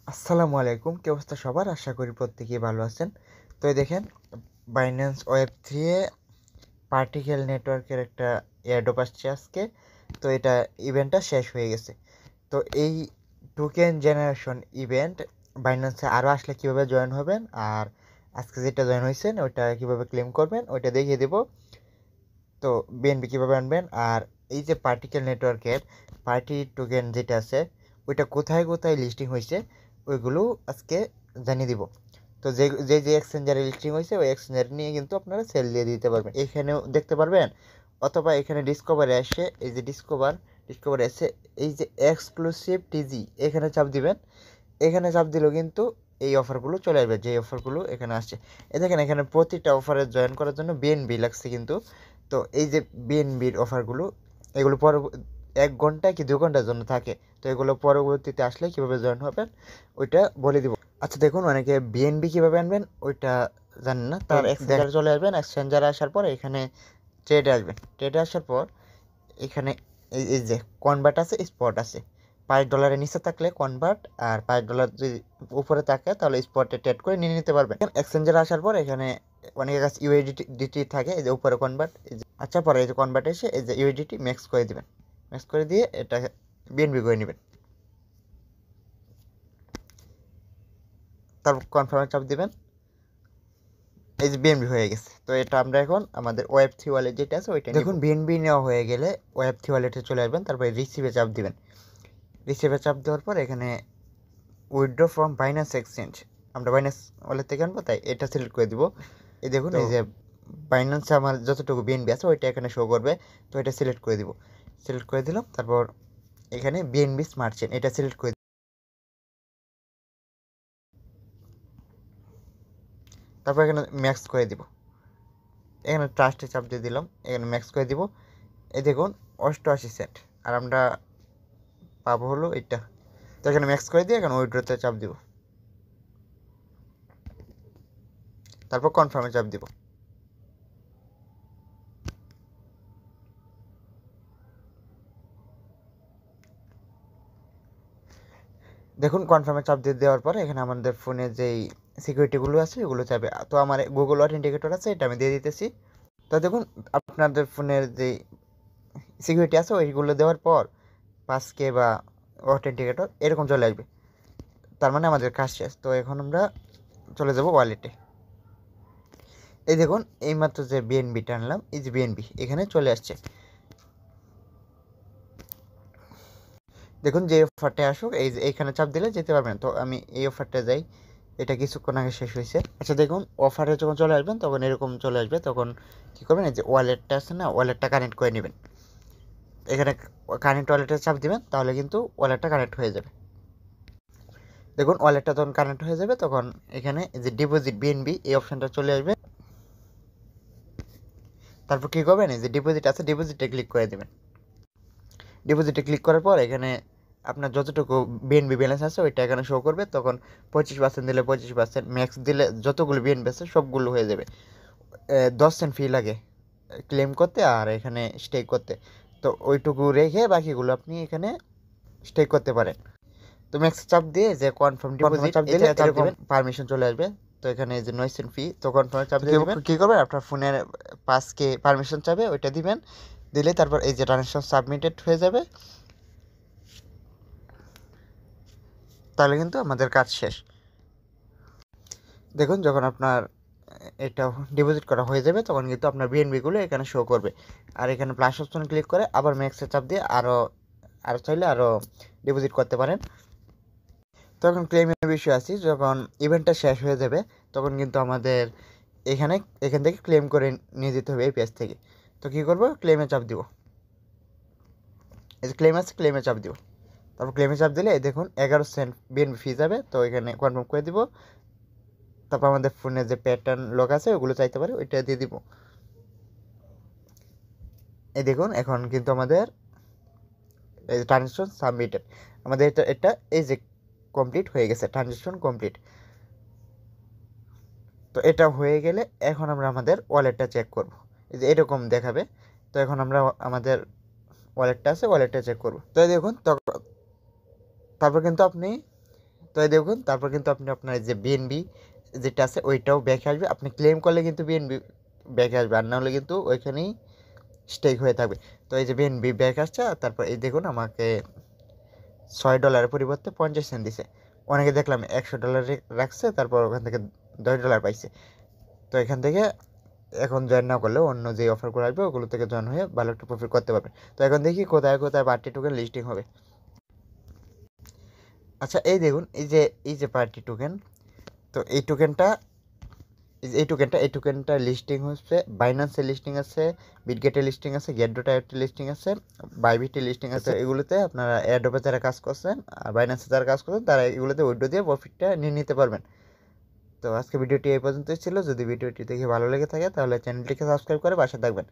আসসালামু আলাইকুম, কি অবস্থা সবার? আশা করি প্রত্যেকেই ভালো আছেন। তো এই দেখেন, বাইন্যান্স ওয়েব 3 এ পার্টিকেল নেটওয়ার্কের একটা এয়ারড্রপ আসছে আজকে। তো এটা ইভেন্টটা শেষ হয়ে গেছে। তো এই টোকেন জেনারেশন ইভেন্ট বাইন্যান্সে আরও আসলে কীভাবে জয়েন হবেন, আর আজকে যেটা জয়েন হয়েছেন ওইটা কীভাবে ক্লেম করবেন ওইটা দেখিয়ে দেবো। তো বিএনবি কীভাবে আনবেন, আর এই যে পার্টিকেল নেটওয়ার্কের পার্টি টোকেন যেটা আছে ওইটা কোথায় কোথায় লিস্টিং হয়েছে ওইগুলো আজকে জানিয়ে দিব। তো যে যে যে এক্সচেঞ্জারে লিস্টিং হয়েছে ওই এক্সচেঞ্জার নিয়ে কিন্তু আপনারা সেল দিয়ে দিতে পারবেন, এখানেও দেখতে পারবেন। অথবা এখানে ডিসকভারে আসে, এই যে ডিসকভারে এসে এই যে এক্সক্লুসিভ টিজি এখানে চাপ দিবেন। এখানে চাপ দিলেও কিন্তু এই অফারগুলো চলে আসবে, যে অফারগুলো এখানে আসছে। এ দেখেন, এখানে প্রতিটা অফারে জয়েন করার জন্য বিএনবি লাগছে কিন্তু। তো এই যে বিএনবির অফারগুলো, এগুলো 1 ঘন্টা কি 2 ঘন্টার জন্য থাকে। তো এগুলো পরবর্তীতে আসলে কীভাবে জয়েন হবেন ওইটা বলে দিব। আচ্ছা দেখুন, অনেকে বিএনবি কীভাবে আনবেন ওইটা জানেন না। তার এক্সচেঞ্জারে চলে আসবেন, এক্সচেঞ্জারে আসার পর এখানে ট্রেডে আসবেন। ট্রেডে আসার পর এখানে এই যে কনভার্ট আছে, স্পট আছে। $5 নিচে থাকলে কনভার্ট, আর $5 যদি উপরে থাকে তাহলে স্পটে ট্রেড করে নিয়ে নিতে পারবেন। এক্সচেঞ্জারে আসার পর এখানে অনেকের কাছে ইউএসডিটি থাকে, এই যে উপরে কনভার্ট। আচ্ছা, পরে এই যে কনভার্ট এসে এই যে ইউএসডিটি ম্যাক্স করে দিবেন। ম্যাক্স করে দিয়ে এটা বিএনবি করে নেবেন। তারপর কনফার্মে চাপ দিবেন। এই যে বিএনবি হয়ে গেছে। তো এটা আমরা এখন আমাদের ওয়েব3 ওয়ালেট যেটা আছে ওইটা দেখুন। বিএনবি নেওয়া হয়ে গেলে ওয়েব3 ওয়ালেটে চলে আসবেন, তারপরে রিসিভে চাপ দিবেন। রিসিভে চাপ দেওয়ার পর এখানে উইথড্র ফ্রম বাইন্যান্স এক্সচেঞ্জ, আমরা বাইন্যান্স ওয়ালেট থেকে আনবো তাই এটা সিলেক্ট করে দিব। এই দেখুন, এই যে বাইন্যান্সে আমার যতটুকু বিএনবি আছে ওইটা এখানে শো করবে। তো এটা সিলেক্ট করে দিব। সিলেক্ট করে দিলাম। তারপর এখানে বিএনবি স্মার্ট চেইন এটা সিলেক্ট করে, তারপর এখানে ম্যাক্স করে দিব। এখানে ট্রাস্টে চাপ দিয়ে দিলাম, এখানে ম্যাক্স করে দিব। এই দেখুন 88 সেন্ট, আর আমরা পাবো হলো এটা। তো এখানে ম্যাক্স করে দিয়ে এখানে উইথড্রতে চাপ দিব, তারপর কনফার্মে চাপ দিব। দেখুন, কনফার্মে চাপ দিয়ে দেওয়ার পরে এখানে আমাদের ফোনে যেই সিকিউরিটিগুলো আছে ওগুলো চাপে। তো আমার গুগল অথেন্টিকেটর আছে, এটা আমি দিয়ে দিতেছি। তো দেখুন, আপনাদের ফোনের যে সিকিউরিটি আছে ওইগুলো দেওয়ার পর 5K বা অথেন্টিকেটর এরকম চলে আসবে। তার মানে আমাদের কাজ শেষ। তো এখন আমরা চলে যাব ওয়ালেটে। এই দেখুন, এইমাত্র যে বিএনবিটা আনলাম, এই যে বিএনবি এখানে চলে আসছে। দেখুন, যে অফারটা আসুক এই যে এইখানে চাপ দিলে যেতে পারবেন। তো আমি এই অফারটা যাই, এটা কিছুক্ষণ আগে শেষ হয়েছে। আচ্ছা দেখুন, অফারে যখন চলে আসবেন তখন এরকম চলে আসবে। তখন কী করবেন, এই যে ওয়ালেটটা আছে না, ওয়ালেটটা কানেক্ট করে নেবেন। এখানে কানেক্ট ওয়ালেটে চাপ দিবেন, তাহলে কিন্তু ওয়ালেটটা কানেক্ট হয়ে যাবে। দেখুন, ওয়ালেটটা যখন কানেক্ট হয়ে যাবে তখন এখানে যে ডিপোজিট বিএনবি এই অপশানটা চলে আসবে। তারপর কী করবেন, এই যে ডিপোজিট আছে ডিপোজিটে ক্লিক করে দেবেন। ডিপোজিটে ক্লিক করার পর এখানে আপনার যতটুকু বিএনবি ব্যালেন্স আছে ওইটা এখানে শো করবে। তখন 25% দিলে 25%, ম্যাক্স দিলে যতগুলো বিএনবি আছে সবগুলো হয়ে যাবে। 10 সেন্ট ফি লাগে ক্লেম করতে আর এখানে স্টেক করতে। তো ওইটুকু রেখে বাকিগুলো আপনি এখানে স্টেক করতে পারেন। তো ম্যাক্স চাপ দিয়ে যে কনফার্ম ডিপোজিট চাপ দিলে এরকম পারমিশন চলে আসবে। তো এখানে যে 9 সেন্ট ফি, তো কনফার্ম চাপ দিয়ে দিবেন। কী করবেন, আপনার ফোনের 5K পারমিশন চাবে ওইটা দিবেন। দিলে তারপর এই যে ট্রানজাকশন সাবমিটেড হয়ে যাবে। তাহলে কিন্তু আমাদের কাজ শেষ। দেখুন, যখন আপনার এটা ডিপোজিট করা হয়ে যাবে তখন কিন্তু আপনার বিএনবিগুলো এখানে শো করবে। আর এখানে প্লাস অপশন ক্লিক করে আবার ম্যাক্সে চাপ দিয়ে আরও চাইলে আরও ডিপোজিট করতে পারেন। তখন ক্লেমের বিষয় আসি, যখন ইভেন্টটা শেষ হয়ে যাবে তখন কিন্তু আমাদের এখান থেকে ক্লেম করে নিয়ে যেতে হবে এই পেজ থেকে। তো কী করবো, ক্লেমে চাপ দিব। এই যে ক্লেম আছে, ক্লেমে চাপ দিব। তারপর ক্লেমে চাপ দিলে দেখুন 11 সেন্ট বিএনবি ফি যাবে। তো এখানে কনফার্ম করে দিব। তারপর আমাদের ফোনে যে প্যাটার্ন লক আছে ওগুলো চাইতে পারে, ওইটা দিয়ে দিব। এই দেখুন, এখন কিন্তু আমাদের এই যে ট্রানজাকশন সাবমিটেড, আমাদের এটা এই যে কমপ্লিট হয়ে গেছে, ট্রানজাকশন কমপ্লিট। তো এটা হয়ে গেলে এখন আমরা আমাদের ওয়ালেটটা চেক করব। এই যে এরকম দেখাবে। তো এখন আমরা আমাদের ওয়ালেটটা আছে ওয়ালেটটা চেক করব। তো দেখুন, তারপর কিন্তু আপনি তো এই দেখুন তারপর কিন্তু আপনি আপনার যে বিএনবি যেটা আছে ওইটাও ব্যাকে আসবে, আপনি ক্লেম করলে কিন্তু বিএনবি ব্যাকে আসবে, আর না হলে কিন্তু ওইখানেই স্টেক হয়ে থাকবে। তো এই যে বিএনবি ব্যাক আসছে, তারপর এই দেখুন আমাকে $6 পরিবর্তে 50 সেন্ট দিছে। অনেকে দেখলাম $100 রাখছে, তারপর ওখান থেকে $10 পাইছে। তো এখান থেকে এখন জয়েন না করলেও অন্য যে অফারগুলো আসবে ওগুলো থেকে জয়েন হয়ে ভালো একটা প্রফিট করতে পারবে। তো এখন দেখি কোথায় কোথায় পার্টি টোকেন লিস্টিং হবে। আচ্ছা এই দেখুন এই যে পার্টি টোকেন, তো এই টোকেনটা লিস্টিং হচ্ছে বাইন্যান্সে লিস্টিং আছে, বিটগেটে লিস্টিং আছে, গেটডোটাতে লিস্টিং আছে, বাইবিটে লিস্টিং আছে। এগুলোতে আপনারা এয়ারড্রপে যারা কাজ করছেন আর বাইন্যান্সে যারা কাজ করছেন তারা এগুলোতে উইথড্র দিয়ে প্রফিটটা নিয়ে নিতে পারবেন। তো আজকে ভিডিওটি এই পর্যন্তই ছিল। যদি ভিডিওটি দেখে ভালো লেগে থাকে তাহলে চ্যানেলটিকে সাবস্ক্রাইব করে পাশে থাকবেন।